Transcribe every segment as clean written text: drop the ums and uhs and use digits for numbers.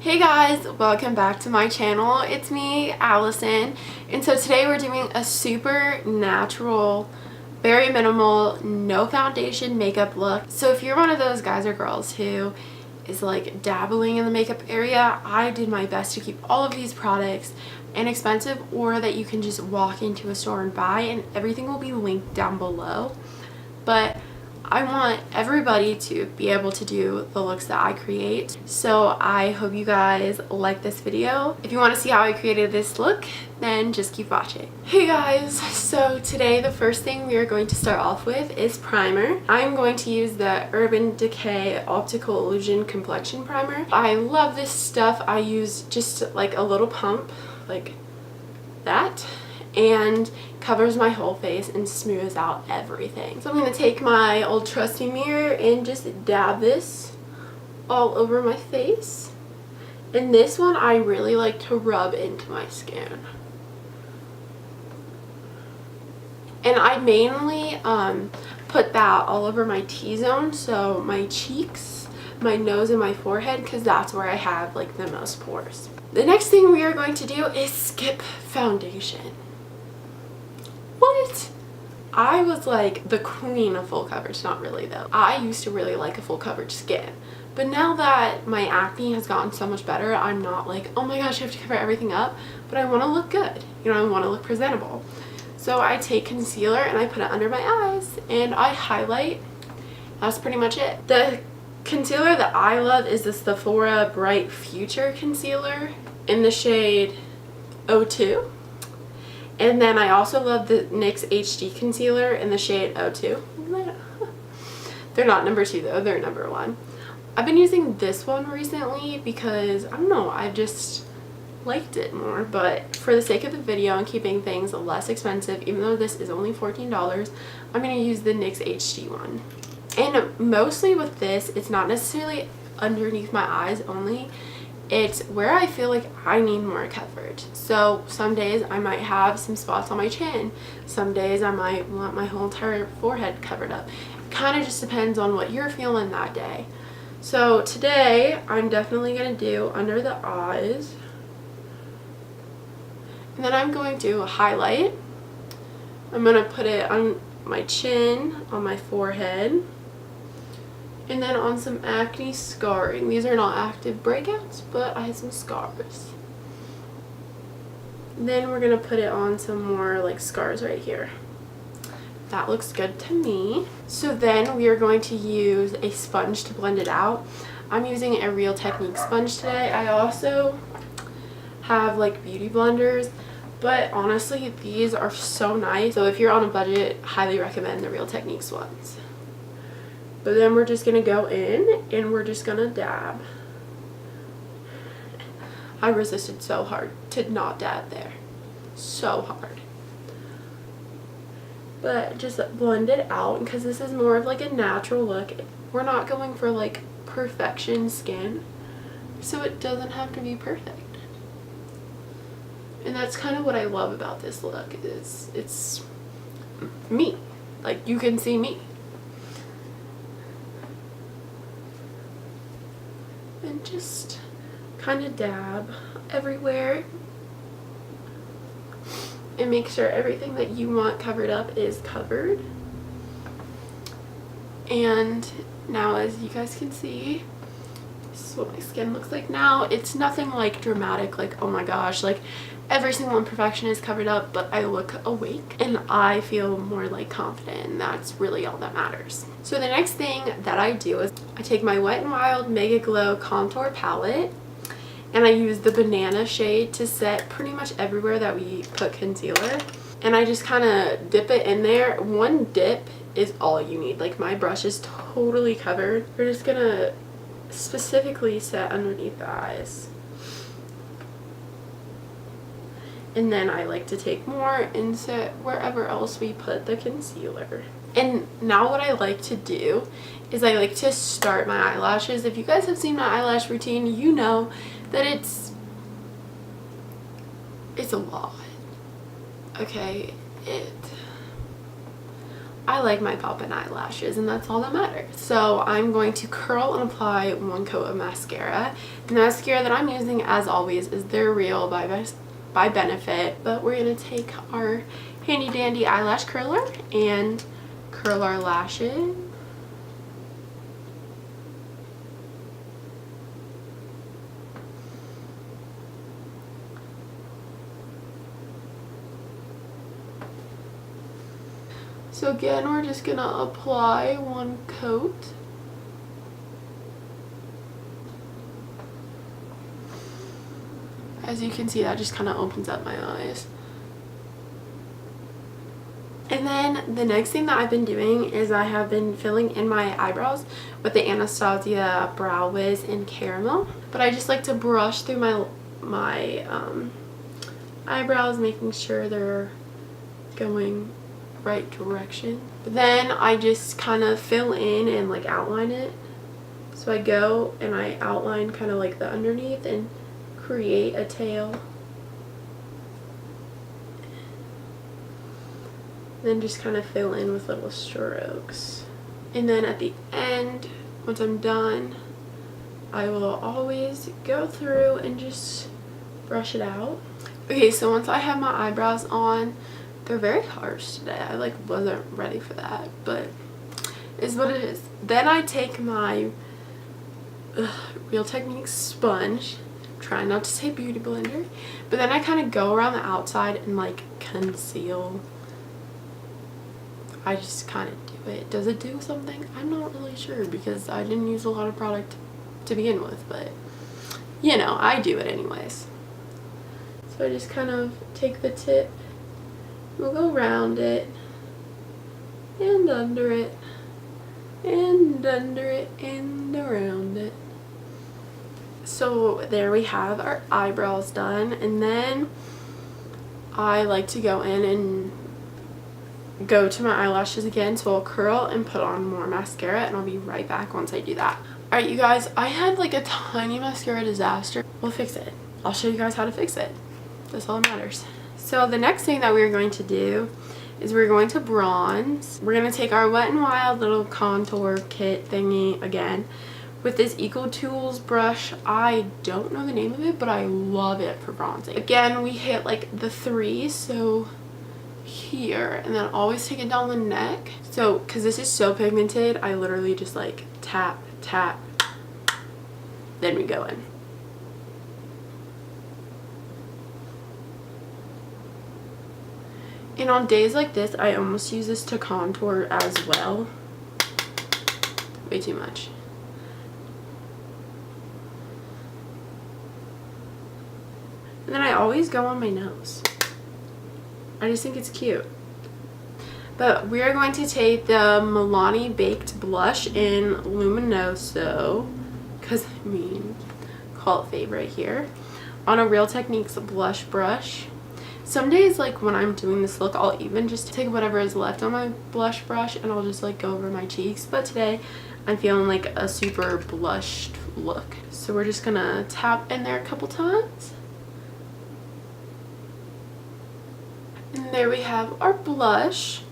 Hey guys, welcome back to my channel. It's me, Allison, and so today we're doing a super natural, very minimal, no foundation makeup look. So if you're one of those guys or girls who is like dabbling in the makeup area, I did my best to keep all of these products inexpensive or that you can just walk into a store and buy, and everything will be linked down below. But I want everybody to be able to do the looks that I create, so I hope you guys like this video. If you want to see how I created this look, then just keep watching. Hey guys, so today the first thing we are going to start off with is primer. I'm going to use the Urban Decay Optical Illusion Complexion Primer. I love this stuff. I use just like a little pump like that, and covers my whole face and smooths out everything. So I'm going to take my old trusty mirror and just dab this all over my face. And this one I really like to rub into my skin. And I mainly put that all over my T-zone, so my cheeks, my nose, and my forehead, because that's where I have like the most pores. The next thing we are going to do is skip foundation. What? I was like the queen of full coverage. Not really though. I used to really like a full coverage skin, but now that my acne has gotten so much better, I'm not like, oh my gosh, I have to cover everything up, but I want to look good. You know, I want to look presentable. So I take concealer and I put it under my eyes and I highlight. That's pretty much it. The concealer that I love is this Sephora Bright Future concealer in the shade 02. And then I also love the NYX HD concealer in the shade 02. They're not number 2 though, they're number 1. I've been using this one recently because, I don't know, I've just liked it more. But for the sake of the video and keeping things less expensive, even though this is only $14, I'm going to use the NYX HD one. And mostly with this, it's not necessarily underneath my eyes only. It's where I feel like I need more coverage. So some days I might have some spots on my chin. Some days I might want my whole entire forehead covered up. Kind of just depends on what you're feeling that day. So today I'm definitely going to do under the eyes. And then I'm going to highlight. I'm going to put it on my chin, on my forehead, and then on some acne scarring. These are not active breakouts, but I had some scars. Then we're going to put it on some more like scars right here. That looks good to me. So then we are going to use a sponge to blend it out. I'm using a Real Technique sponge today. I also have like beauty blenders, but honestly these are so nice. So if you're on a budget, highly recommend the Real Techniques ones. But then we're just going to go in and we're just going to dab. I resisted so hard to not dab there. So hard. But just blend it out because this is more of like a natural look. We're not going for like perfection skin, so it doesn't have to be perfect. And that's kind of what I love about this look, is it's me. Like, you can see me. And just kind of dab everywhere and make sure everything that you want covered up is covered. And now, as you guys can see, this is what my skin looks like now. It's nothing like dramatic, like oh my gosh, like every single imperfection is covered up, but I look awake and I feel more like confident, and that's really all that matters. So the next thing that I do is I take my Wet n Wild Mega Glow Contour Palette and I use the banana shade to set pretty much everywhere that we put concealer. And I just kind of dip it in there. One dip is all you need. Like, my brush is totally covered. We're just gonna specifically set underneath the eyes. And then I like to take more and set wherever else we put the concealer. And now what I like to do is I like to start my eyelashes. If you guys have seen my eyelash routine, you know that it's a lot. Okay, I like my pop-in eyelashes, and that's all that matters. So I'm going to curl and apply one coat of mascara. The mascara that I'm using, as always, is They're Real by Benefit, but we're going to take our handy dandy eyelash curler and curl our lashes. So again, we're just gonna apply one coat. As you can see, that just kind of opens up my eyes. And then the next thing that I've been doing is I have been filling in my eyebrows with the Anastasia Brow Wiz in Caramel. But I just like to brush through my eyebrows, making sure they're going right direction. But then I just kind of fill in and like outline it. So I go and I outline kind of like the underneath and create a tail. Then just kind of fill in with little strokes. And then at the end, once I'm done, I will always go through and just brush it out. Okay, so once I have my eyebrows on, they're very harsh today. I like wasn't ready for that, but it's what it is. Then I take my Real Techniques sponge, try not to say beauty blender, but then I kind of go around the outside and like conceal. I just kind of do it. Does it do something? I'm not really sure because I didn't use a lot of product to begin with, but you know, I do it anyways. So I just kind of take the tip, we'll go around it and under it and under it and around it. So there we have our eyebrows done, and then I like to go in and go to my eyelashes again, so I'll curl and put on more mascara, and I'll be right back once I do that. Alright you guys, I had like a tiny mascara disaster. We'll fix it. I'll show you guys how to fix it. That's all that matters. So the next thing that we're going to do is we're going to bronze. We're going to take our Wet n Wild little contour kit thingy again with this Eco Tools brush. I don't know the name of it, but I love it for bronzing. Again, we hit like the 3, so here, and then always take it down the neck. So because this is so pigmented, I literally just like tap, tap, then we go in. And on days like this, I almost use this to contour as well. Way too much. And then I always go on my nose. I just think it's cute. But we are going to take the Milani Baked Blush in Luminoso, because I mean, cult favorite here, on a Real Techniques blush brush. Some days, like when I'm doing this look, I'll even just take whatever is left on my blush brush and I'll just like go over my cheeks. But today I'm feeling like a super blushed look. So we're just gonna tap in there a couple times. And there we have our blush.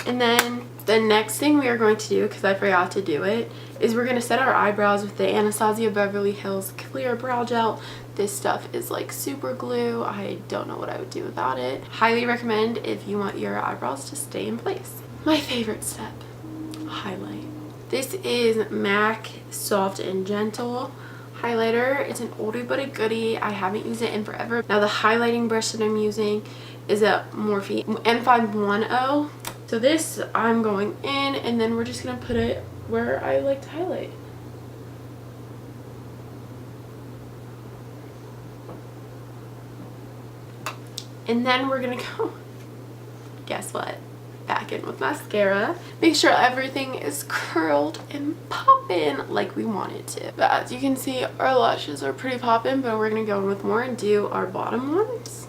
And then the next thing we are going to do, because I forgot to do it, is we're going to set our eyebrows with the Anastasia Beverly Hills Clear Brow Gel. This stuff is like super glue. I don't know what I would do without it. Highly recommend if you want your eyebrows to stay in place. My favorite step, highlight. This is MAC Soft and Gentle highlighter. It's an oldie but a goodie. I haven't used it in forever. Now the highlighting brush that I'm using is a Morphe M510. So this I'm going in, and then we're just gonna put it where I like to highlight. And then we're gonna go, guess what? Back in with mascara. Make sure everything is curled and poppin' like we want it to. But as you can see, our lashes are pretty poppin', but we're gonna go in with more and do our bottom ones.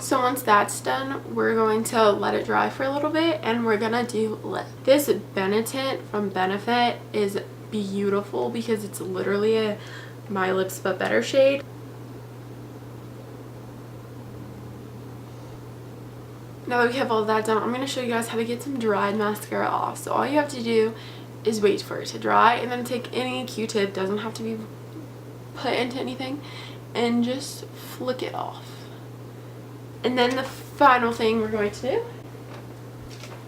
So once that's done, we're going to let it dry for a little bit, and we're gonna do lip. This Benetint from Benefit is beautiful because it's literally a My Lips But Better shade. now that we have all that done, I'm going to show you guys how to get some dried mascara off. So all you have to do is wait for it to dry, and then take any Q-tip, doesn't have to be put into anything, and just flick it off. And then the final thing we're going to do,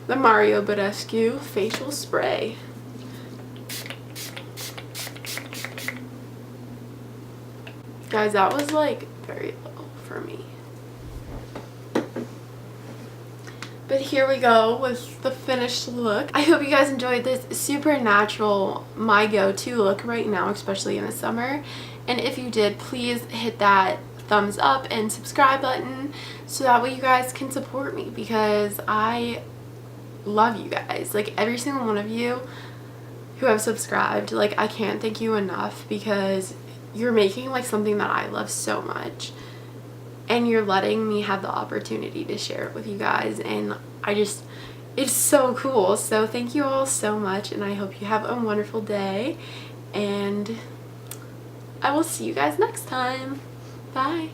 the Mario Badescu facial spray. Guys, that was like very low for me. But here we go with the finished look. I hope you guys enjoyed this super natural, my go-to look right now, especially in the summer. And if you did, please hit that thumbs up and subscribe button so that way you guys can support me, because I love you guys. Like, every single one of you who have subscribed, like, I can't thank you enough, because you're making like something that I love so much, and you're letting me have the opportunity to share it with you guys, and it's so cool. So thank you all so much, and I hope you have a wonderful day, and I will see you guys next time. Bye.